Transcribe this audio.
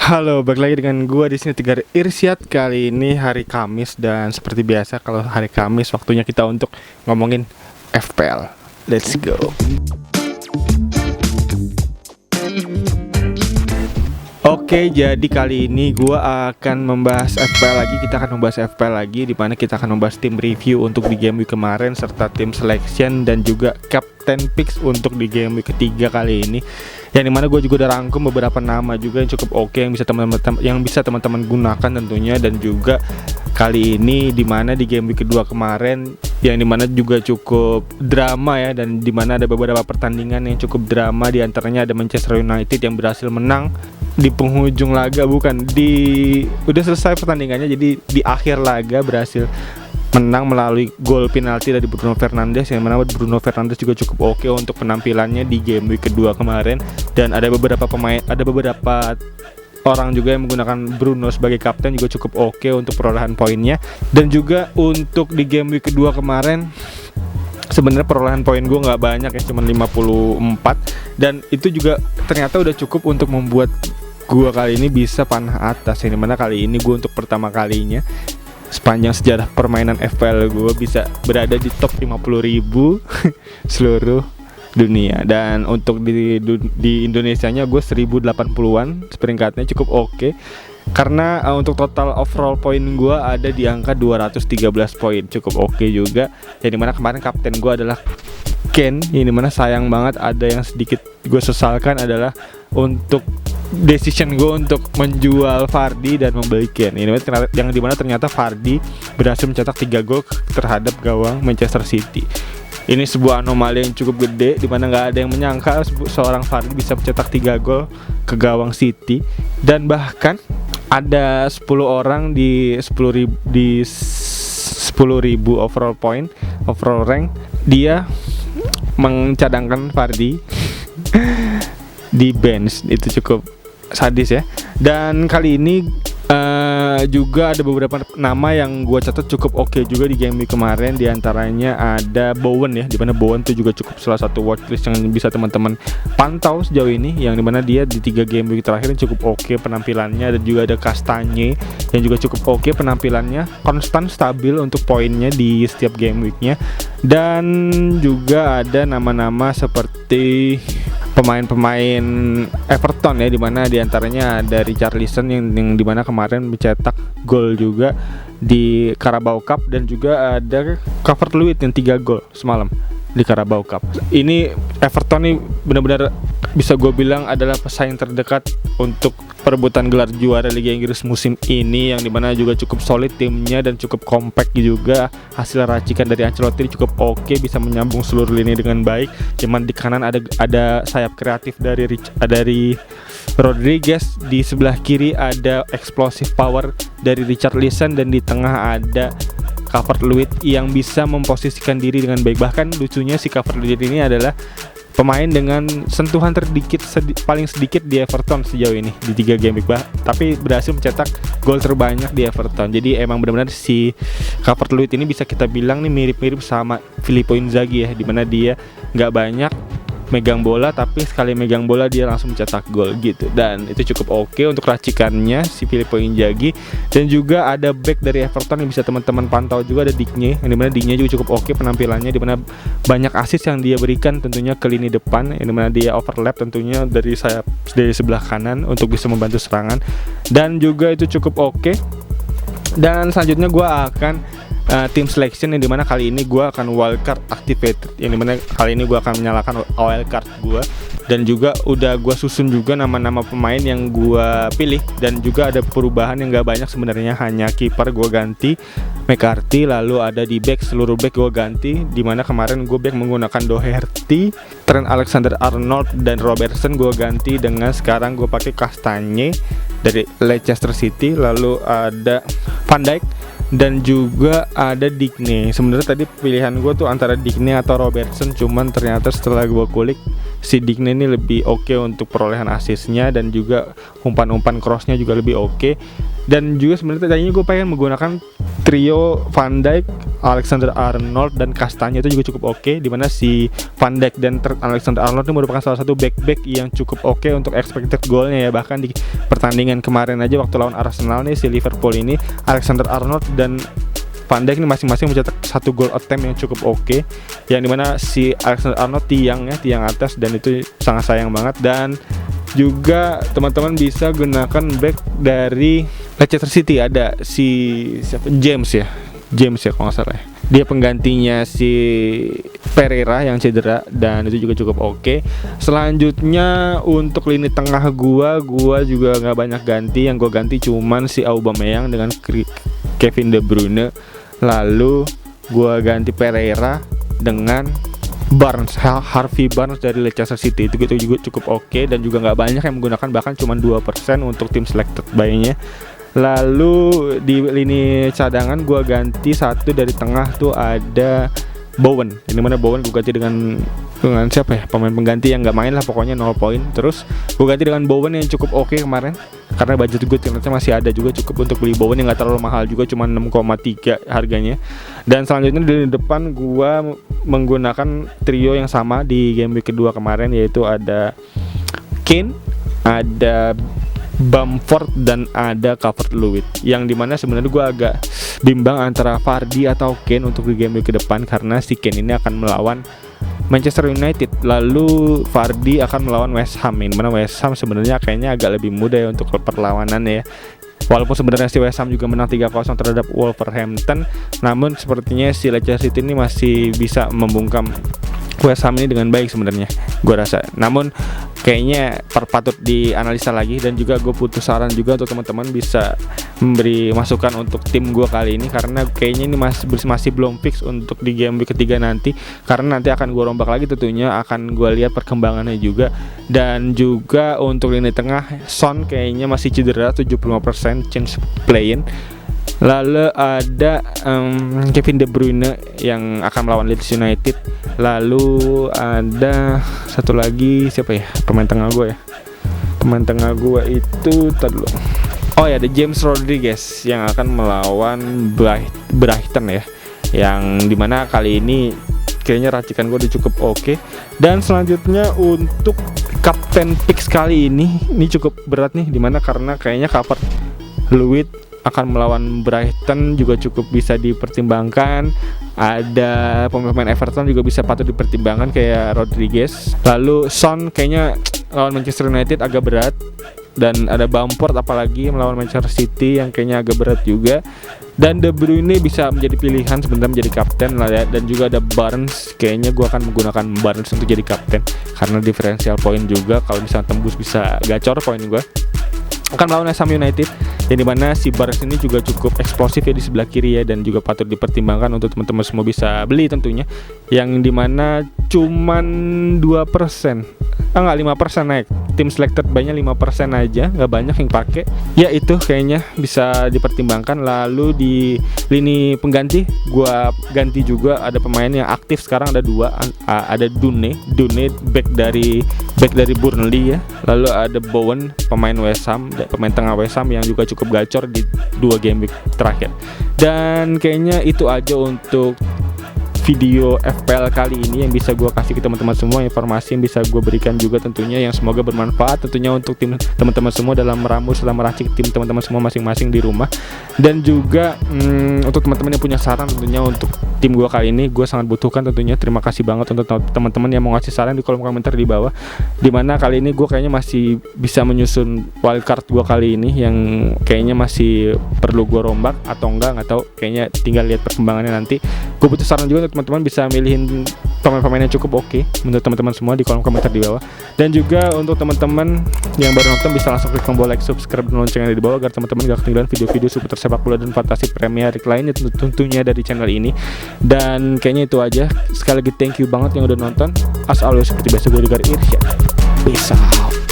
Halo, balik lagi dengan gua di sini Tegar Irsyad. Kali ini hari Kamis dan seperti biasa kalau hari Kamis waktunya kita untuk ngomongin FPL. Let's go. Oke, jadi kali ini gua akan membahas FPL lagi. Kita akan membahas FPL lagi, di mana kita akan membahas tim review untuk di game week kemarin serta tim selection dan juga captain picks untuk di game week ketiga kali ini. Yang dimana gue juga udah rangkum beberapa nama juga yang cukup oke yang bisa teman-teman gunakan tentunya, dan juga kali ini dimana di game week kedua kemarin yang dimana juga cukup drama ya, dan dimana ada beberapa pertandingan yang cukup drama. Di antaranya ada Manchester United yang berhasil menang di penghujung laga, udah selesai pertandingannya, jadi di akhir laga berhasil menang melalui gol penalti dari Bruno Fernandes, yang mana Bruno Fernandes juga cukup oke untuk penampilannya di game week kedua kemarin. Dan ada beberapa orang juga yang menggunakan Bruno sebagai kapten, juga cukup oke untuk perolehan poinnya. Dan juga untuk di game week kedua kemarin sebenarnya perolehan poin gue nggak banyak ya, cuma 54, dan itu juga ternyata udah cukup untuk membuat gue kali ini bisa panah atas. Yang dimana kali ini gue untuk pertama kalinya sepanjang sejarah permainan FPL gue bisa berada di top 50.000 seluruh dunia. Dan untuk di Indonesianya gue 1080-an peringkatnya, cukup oke. Karena untuk total overall poin gue ada di angka 213 poin, cukup oke juga. Yang dimana kemarin kapten gue adalah Ken, yang dimana sayang banget ada yang sedikit gue sesalkan adalah untuk decision gue untuk menjual Vardy dan membeli Ken. Yang dimana ternyata Vardy berhasil mencetak 3 gol terhadap gawang Manchester City. Ini sebuah anomali yang cukup gede, dimana nggak ada yang menyangka seorang Vardy bisa mencetak 3 gol ke gawang City. Dan bahkan ada 10 orang di 10.000 overall rank, dia mencadangkan Vardy di bench. Itu cukup sadis ya. Dan kali ini juga ada beberapa nama yang gue catat cukup oke juga di game week kemarin. Di antaranya ada Bowen ya, dimana Bowen itu juga cukup salah satu watchlist yang bisa teman-teman pantau sejauh ini, yang dimana dia di 3 game week terakhir cukup oke penampilannya. Dan juga ada Kastanye yang juga cukup oke penampilannya, konstan stabil untuk poinnya di setiap game weeknya. Dan juga ada nama-nama seperti pemain-pemain Everton ya, dimana diantaranya ada Richarlison yang dimana kemarin mencetak gol juga di Carabao Cup, dan juga ada Calvert-Lewin yang 3 gol semalam di Carabao Cup. Ini Everton nih benar-benar bisa gue bilang adalah pesaing terdekat untuk perebutan gelar juara Liga Inggris musim ini, yang dimana juga cukup solid timnya dan cukup compact juga. Hasil racikan dari Ancelotti cukup oke, bisa menyambung seluruh lini dengan baik. Cuman di kanan ada sayap kreatif dari Rodriguez, di sebelah kiri ada explosive power dari Richarlison, dan di tengah ada Calvert-Lewin yang bisa memposisikan diri dengan baik. Bahkan lucunya si Calvert-Lewin ini adalah pemain dengan sentuhan paling sedikit di Everton sejauh ini di 3 game week, tapi berhasil mencetak gol terbanyak di Everton. Jadi emang benar-benar si Calvert-Lewin ini bisa kita bilang nih mirip-mirip sama Filippo Inzaghi ya, dimana dia nggak banyak megang bola, tapi sekali megang bola dia langsung mencetak gol gitu. Dan itu cukup oke untuk racikannya si Filippo Inzaghi. Dan juga ada back dari Everton yang bisa teman-teman pantau juga, ada Digne, yang dimana Digne juga cukup oke penampilannya, dimana banyak assist yang dia berikan tentunya ke lini depan, yang dimana dia overlap tentunya dari sebelah kanan untuk bisa membantu serangan. Dan juga itu cukup oke. Dan selanjutnya gue akan tim selection, yang dimana kali ini gue akan wildcard activated, yang dimana kali ini gue akan menyalakan wildcard gue. Dan juga udah gue susun juga nama-nama pemain yang gue pilih. Dan juga ada perubahan yang gak banyak sebenarnya, hanya kiper gue ganti McCarthy, lalu ada di back, seluruh back gue ganti, dimana kemarin gue back menggunakan Doherty, Trent Alexander-Arnold dan Robertson gue ganti dengan sekarang gue pakai Kastanye dari Leicester City, lalu ada Van Dijk, dan juga ada Digne. Sebenarnya tadi pilihan gue tuh antara Digne atau Robertson, cuman ternyata setelah gue kulik si Digne ini lebih oke untuk perolehan asisnya, dan juga umpan-umpan crossnya juga lebih oke. Dan juga sebenarnya tadinya gue pengen menggunakan trio Van Dijk, Alexander-Arnold, dan Kastanya itu juga cukup oke, dimana si Van Dijk dan Alexander-Arnold ini merupakan salah satu back-back yang cukup oke untuk expected goalnya ya. Bahkan di pertandingan kemarin aja waktu lawan Arsenal nih, si Liverpool ini, Alexander-Arnold dan Van Dijk ini masing-masing mencetak 1 gol attempt yang cukup oke, yang dimana si Alexander-Arnold tiang atas, dan itu sangat sayang banget. Dan juga teman-teman bisa gunakan back dari Leicester City, ada si James ya kalau nggak salah ya. Dia penggantinya si Pereira yang cedera, dan itu juga cukup oke. Selanjutnya untuk lini tengah gua juga nggak banyak ganti. Yang gua ganti cuman si Aubameyang dengan Kevin De Bruyne. Lalu gua ganti Pereira dengan Harvey Barnes dari Leicester City. Itu juga cukup oke, dan juga nggak banyak yang menggunakan, bahkan cuma 2% untuk tim selected by-nya. Lalu di lini cadangan gue ganti satu dari tengah tuh ada Bowen. Ini mana Bowen gue ganti dengan siapa ya, pemain pengganti yang nggak main lah, pokoknya 0 poin. Terus gue ganti dengan Bowen yang cukup oke kemarin, karena budget gue ternyata masih ada juga cukup untuk beli Bowen yang nggak terlalu mahal juga, cuma 6,3 harganya. Dan selanjutnya di depan gue menggunakan trio yang sama di game week kedua kemarin, yaitu ada Kane, ada Bamford, dan ada Calvert-Lewin. Yang dimana sebenarnya gue agak bimbang antara Vardy atau Kane untuk di game week ke depan, karena si Kane ini akan melawan Manchester United, lalu Vardy akan melawan West Ham. Ini mana West Ham sebenarnya kayaknya agak lebih mudah ya untuk perlawanannya ya. Walaupun sebenarnya si West Ham juga menang 3-0 terhadap Wolverhampton, namun sepertinya si Leicester City ini masih bisa membungkam West Ham ini dengan baik sebenarnya, gue rasa. Namun kayaknya patut dianalisa lagi, dan juga gue butuh saran juga untuk teman-teman bisa memberi masukan untuk tim gue kali ini, karena kayaknya ini masih belum fix untuk di game week ketiga nanti, karena nanti akan gue rombak lagi tentunya, akan gue lihat perkembangannya juga. Dan juga untuk lini tengah, Son kayaknya masih cedera 75% chance playing. Lalu ada Kevin De Bruyne yang akan melawan Leeds United. Lalu ada satu lagi, siapa ya pemain tengah gue ya? Pemain tengah gue itu dulu. Oh ya, ada James Rodriguez yang akan melawan Brighton ya. Yang dimana kali ini kayaknya racikan gue udah cukup oke. Dan selanjutnya untuk kapten picks kali ini cukup berat nih, dimana karena kayaknya Calvert-Lewin akan melawan Brighton juga cukup bisa dipertimbangkan. Ada pemain Everton juga bisa patut dipertimbangkan kayak Rodriguez. Lalu Son kayaknya lawan Manchester United agak berat. Dan ada Bamford apalagi melawan Manchester City yang kayaknya agak berat juga. Dan De Bruyne bisa menjadi pilihan sebenarnya menjadi kapten lah ya. Dan juga ada Barnes, kayaknya gue akan menggunakan Barnes untuk jadi kapten karena diferensial poin juga, kalau misalnya tembus bisa gacor poin gue. Akan melawan West Ham United, yang dimana si Barnes ini juga cukup eksplosif ya di sebelah kiri ya, dan juga patut dipertimbangkan untuk teman-teman semua bisa beli tentunya. Yang dimana cuman 2%, enggak 5% naik. Tim selected by-nya 5% aja, nggak banyak yang pakai. Ya itu kayaknya bisa dipertimbangkan. Lalu di lini pengganti, gua ganti juga ada pemain yang aktif sekarang, ada 2, ada Dune back dari Burnley ya. Lalu ada Bowen pemain West Ham, pemain tengah West Ham yang juga cukup gacor di 2 game week terakhir. Dan kayaknya itu aja untuk video FPL kali ini yang bisa gue kasih ke teman-teman semua, informasi yang bisa gue berikan juga tentunya, yang semoga bermanfaat tentunya untuk tim teman-teman semua dalam meracik tim teman-teman semua masing-masing di rumah. Dan juga untuk teman-teman yang punya saran tentunya untuk tim gue kali ini, gue sangat butuhkan tentunya. Terima kasih banget untuk teman-teman yang mau ngasih saran di kolom komentar di bawah, dimana kali ini gue kayaknya masih bisa menyusun wildcard gue kali ini yang kayaknya masih perlu gue rombak atau enggak tahu, kayaknya tinggal lihat perkembangannya nanti. Gue butuh saran juga untuk teman-teman bisa milihin pemain-pemain yang cukup oke menurut teman-teman semua di kolom komentar di bawah. Dan juga untuk teman-teman yang baru nonton bisa langsung klik tombol like, subscribe, dan lonceng yang ada di bawah agar teman-teman gak ketinggalan video-video seputar sepak bola dan fantasi Premier League lainnya tentunya dari channel ini. Dan kayaknya itu aja. Sekali lagi thank you banget yang udah nonton. As always seperti biasa, gue Edgar Irsyad. Peace out.